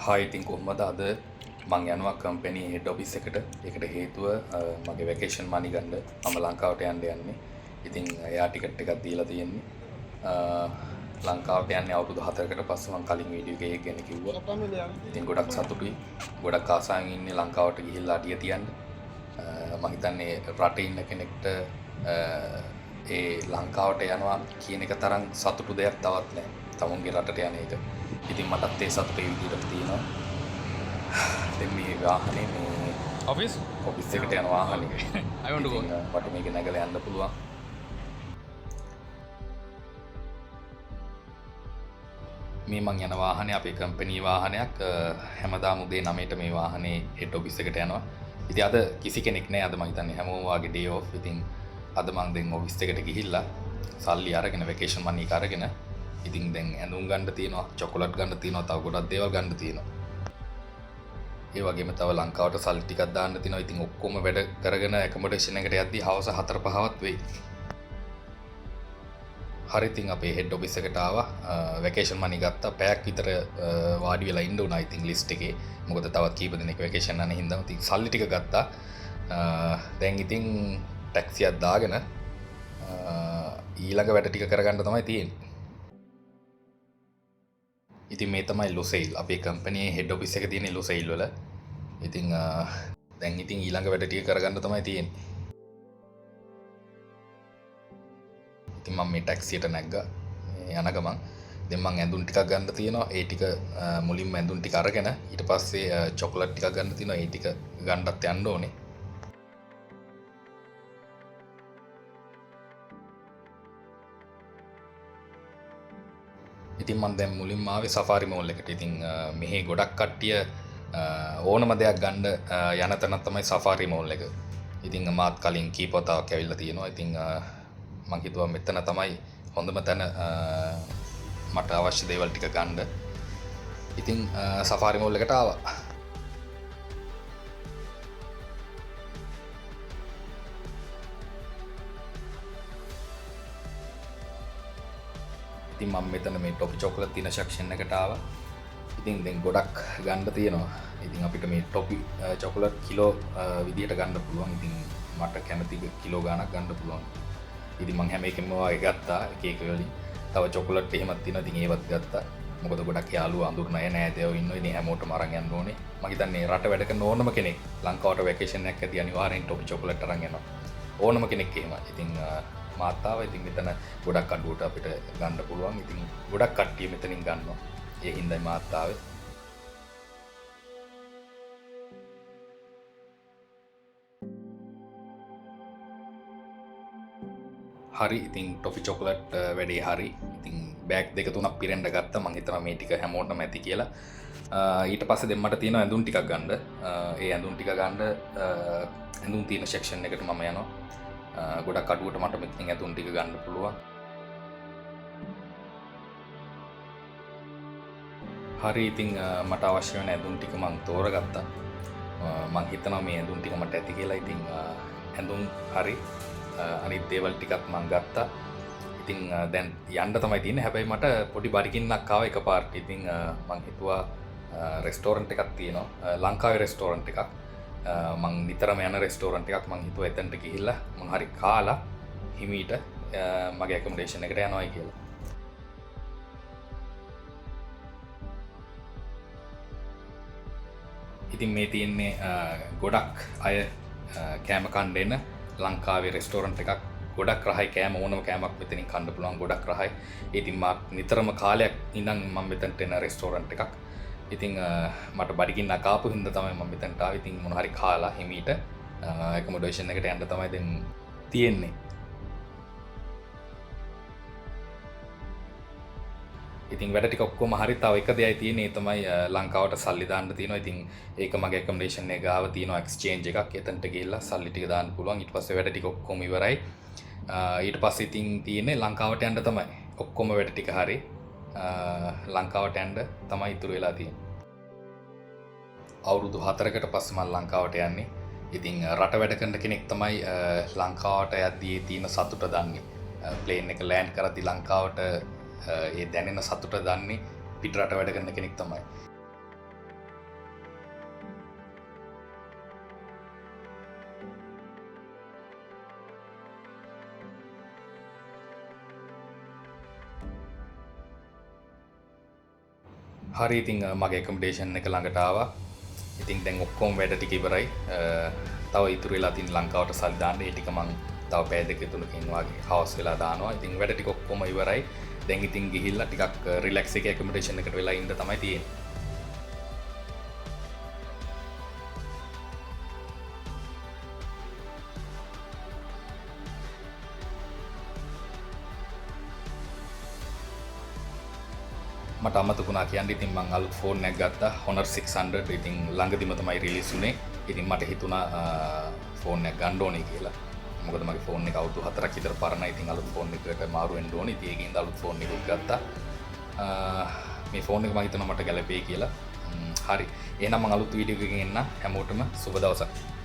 Hi ඉතින් කොහොමද අද මං යනවා කම්පැනි හෙඩ් ඔෆිස් එකට. ඒකට හේතුව මගේ වැකේෂන් මනි ගන්න මම ලංකාවට යන්න යන්නේ. ඉතින් එයා ටිකට් එකක් දීලා තියෙන්නේ. ලංකාවට යන්නේ අවුරුදු 4කට පස්සේ මං කලින් වීඩියෝ එකක් ගැන කිව්වා. ඉතින් ගොඩක් සතුටුයි. ගොඩක් ආසාවෙන් ඉන්නේ ලංකාවට ගිහිල්ලා අඩිය තියන්න. මම හිතන්නේ රටේ ඉන්න කෙනෙක්ට ඒ ලංකාවට යනවා කියන එක තරම් සතුටු දෙයක් තවත් නැහැ. තමුන්ගේ රටට යන එක. ඉතින් මටත් ඒ සතුටේ විදිහට තියෙනවා. දැන් මේ වාහනේ මේ Office? ඔෆිස් එකට යන වාහනේ. I want to go. මට මේක නැගලා යන්න පුළුවන්. මේ මං යන වාහනේ අපේ කම්පැනි වාහනයක්. හැමදාම උදේ 9ට මේ වාහනේ හෙඩ් ඔෆිස් එකට යනවා. ඉතින් අද කිසි කෙනෙක් නැහැ. අද මං හිතන්නේ හැමෝම වාගේ ඩේ ඔෆ්. ඉතින් අද මං දැන් ඔෆිස් එකට ගිහිල්ලා සල්ලි අරගෙන වැකේෂන් මනි එක අරගෙන ඉතින් දැන් ඇඳුම් ගන්න තියෙනවා, චොකලට් ගන්න තියෙනවා, තව ගොඩක් දේවල් ගන්න තියෙනවා. ඒ වගේම තව ලංකාවට සල්ලි ටිකක් දාන්න තියෙනවා. ඉතින් ඔක්කොම වැඩ කරගෙන ඇකොමොඩේෂන් එකට යද්දී හවස 4-5වත් වෙයි. හරි ඉතින් අපේ හෙඩ් ඔෆිස් එකට ආවා. වැකේෂන් මනි ගත්තා. පැයක් විතර වාඩි වෙලා ඉන්න උනා ඉතින් ලිස්ට් එකේ. මොකද තවත් කීප දෙනෙක් වැකේෂන් යන හින්දා ඉතින් සල්ලි ටික ගත්තා. දැන් ඉතින් ටැක්සියක් දාගෙන ඊළඟ වැඩ ටික කරගන්න තමයි තියෙන්නේ. ඉතින් මේ තමයි ලොසෙයිල් අපේ කම්පැනියේ හෙඩ් ඔෆිස් එක තියෙන ලොසෙයිල් වල. ඉතින් දැන් ඉතින් ඊළඟ වැඩ ටික කරගන්න තමයි තියෙන්නේ. ඉතින් මම මේ ටැක්සියට නැග්ගා. යන ගමන් දැන් මම ඇඳුම් ටිකක් ගන්න තියෙනවා. ඒ ටික මුලින්ම ඇඳුම් ටික අරගෙන ඊට පස්සේ චොකලට් ටිකක් ගන්න තියෙනවා. ඒ ටික ගන්නත් යන්න ඕනේ. ඉතින් මම දැන් මුලින්ම ආවේ සෆාරි මෝල් එකට. ඉතින් මෙහි ගොඩක් කට්ටිය ඕනම දෙයක් ගන්න යන තැන තමයි සෆාරි මෝල් එක. ඉතින් මාත් කලින් කීප වතාවක් ඇවිල්ලා තියෙනවා. ඉතින් මම හිතුවා මෙතන තමයි හොඳම තැන මට අවශ්‍ය දේවල් ටික ගන්න. ඉතින් සෆාරි මෝල් එකට ආවා. ඉතින් මම මෙතන මේ ටොපි චොකලට් තියෙන සෙක්ෂන් එකට ආවා. ඉතින් දැන් ගොඩක් ගන්න තියෙනවා. ඉතින් අපිට මේ ටොපි චොකලට් කිලෝ විදියට ගන්න පුළුවන්. ඉතින් මට කැමති කිලෝ ගාණක් ගන්න පුළුවන්. ඉතින් මම හැම එකෙම වගේ ගත්තා එක එක වලින්. තව චොකලට් එහෙමත් තියෙනවා. ඉතින් ඒවත් ගත්තා. මොකද ගොඩක් යාළුවෝ අඳුරන අය නෑදෑයෝ ඉන්නවා. ඉතින් හැමෝටම අරන් යන්න ඕනේ. මම හිතන්නේ රට වැඩ කරන ඕනම කෙනෙක් ලංකාවට වැකේෂන් එකක් ඇදී අනිවාර්යෙන් ටොපි චොකලට් අරන් යනවා. ඕනම කෙනෙක් එහෙම. ඉතින් මාතාව ඉතින් මෙතන ගොඩක් අඩුවට අපිට ගන්න පුළුවන්. ඉතින් ගොඩක් කට්ටිය මෙතනින් ගන්නවා. ඒ හින්දායි මාතාවේ. හරි ඉතින් ටොෆි චොකලට් වැඩේ හරි. ඉතින් බෑග් දෙක තුනක් පිරෙන්න ගත්තා. මම හිතනවා මේ ටික හැමෝටම ඇති කියලා. ඊට පස්සේ දෙන්නට තියෙනවා ඇඳුම් ටිකක් ගන්න. ඒ ඇඳුම් ටික ගන්න ඇඳුම් තියෙන සෙක්ෂන් එකට මම යනවා. ගොඩක් අඩුවට මට මෙතනින් ඇඳුම් ටික ගන්න පුළුවන්. හරි ඉතින් මට අවශ්‍ය වෙන ඇඳුම් ටික මම තෝරගත්තා. මම හිතනවා මේ ඇඳුම් ටික මට ඇති කියලා. ඉතින් ඇඳුම් හරි අනිත් දේවල් ටිකක් මම ගත්තා. ඉතින් දැන් යන්න තමයි තියෙන්නේ. හැබැයි මට පොඩි බඩගින්නක් ආවා එකපාරට. ඉතින් මම හිතුවා රෙස්ටෝරන්ට් එකක් තියෙනවා. ලංකාවේ රෙස්ටෝරන්ට් එකක්. මං නිතරම යන රෙස්ටෝරන්ට් එකක්. මං හිතුවා එතනට ගිහිල්ලා මොන හරි කාලා හිමීට මගේ ඇකොමොඩේෂන් එකට යනවායි කියලා. ඉතින් මේ තියෙන්නේ ගොඩක් අය කෑම කන්න එන ලංකාවේ රෙස්ටෝරන්ට් එකක්. ගොඩක් රහයි කෑම ඕනම කෑමක් මෙතනින් කන්න පුළුවන්. ගොඩක් රහයි. ඉතින් මම නිතරම කාලයක් ඉඳන් මම මෙතනට එන රෙස්ටෝරන්ට් එකක්. ඉතින් මට බඩගින්නක් ආපු හින්දා තමයි මම මෙතනට ආවේ. ඉතින් මොන හරි කාලා හිමීට ඇකොමොඩේෂන් එකට යන්න තමයි දැන් තියෙන්නේ. ඉතින් වැඩ ටික ඔක්කොම හරි. තව එක දෙයයි තියෙන්නේ. ඒ තමයි ලංකාවට සල්ලි දාන්න තියෙනවා. ඉතින් ඒක මගේ ඇකොමොඩේෂන් එක ගාව තියෙනවා එක්ස්චේන්ජ් එකක්. එතනට ගිහිල්ලා සල්ලි ටික දාන්න පුළුවන්. ඊට පස්සේ වැඩ ටික ඔක්කොම ඉවරයි. ඊට පස්සේ ඉතින් තියෙන්නේ ලංකාවට යන්න තමයි. ඔක්කොම වැඩ ටික හරි. ලංකාවට යන්න තමයි ඉතුරු වෙලා තියෙන්නේ. අවුරුදු 4කට පස්සේ මම ලංකාවට යන්නේ. ඉතින් රට වැඩ කරන කෙනෙක් තමයි ලංකාවට යද්දී තියෙන සතුට දන්නේ. ප්ලේන් එක ලෑන්ඩ් කරද්දී ලංකාවට ඒ දැනෙන සතුට දන්නේ පිටරට වැඩ කරන කෙනෙක් තමයි. හරි ඉතින් මගේ එකකමඩේෂන් එක ළඟට ආවා. ඉතින් දැන් ඔක්කොම වැඩ ටික ඉවරයි. තව ඉතුරු වෙලා තියෙන ලංකාවට සල්ලි දාන්න. ඒ ටික මං තව පැය දෙක තුනකින් වගේ හවස් වෙලා දානවා. ඉතින් වැඩ ටික ඔක්කොම ඉවරයි. දැන් ඉතින් ගිහිල්ලා ටිකක් රිලැක්ස් එකේ එකකමඩේෂන් එකට වෙලා ඉන්න තමයි තියෙන්නේ. මට අමතකුණා කියන්න ඉතින් මං අලුත් ෆෝන් එකක් ගත්තා Honor 600. ඉතින් ළඟදිම තමයි රිලීස් වුණේ. ඉතින් මට හිතුණා ෆෝන් එක ගන්න ඕනේ කියලා. මොකද මගේ ෆෝන් එක අවුරුදු 4ක් විතර පරණයි. ඉතින් අලුත් ෆෝන් එකකට මාරු වෙන්න ඕනේ. ඉතින් ඒකින්ද අලුත් ෆෝන් එකක් ගත්තා. මේ ෆෝන් එක මම හිතනවා මට ගැලපෙයි කියලා. හරි. එහෙනම් මං අලුත් වීඩියෝ එකකින් එන්න. හැමෝටම සුබ දවසක්.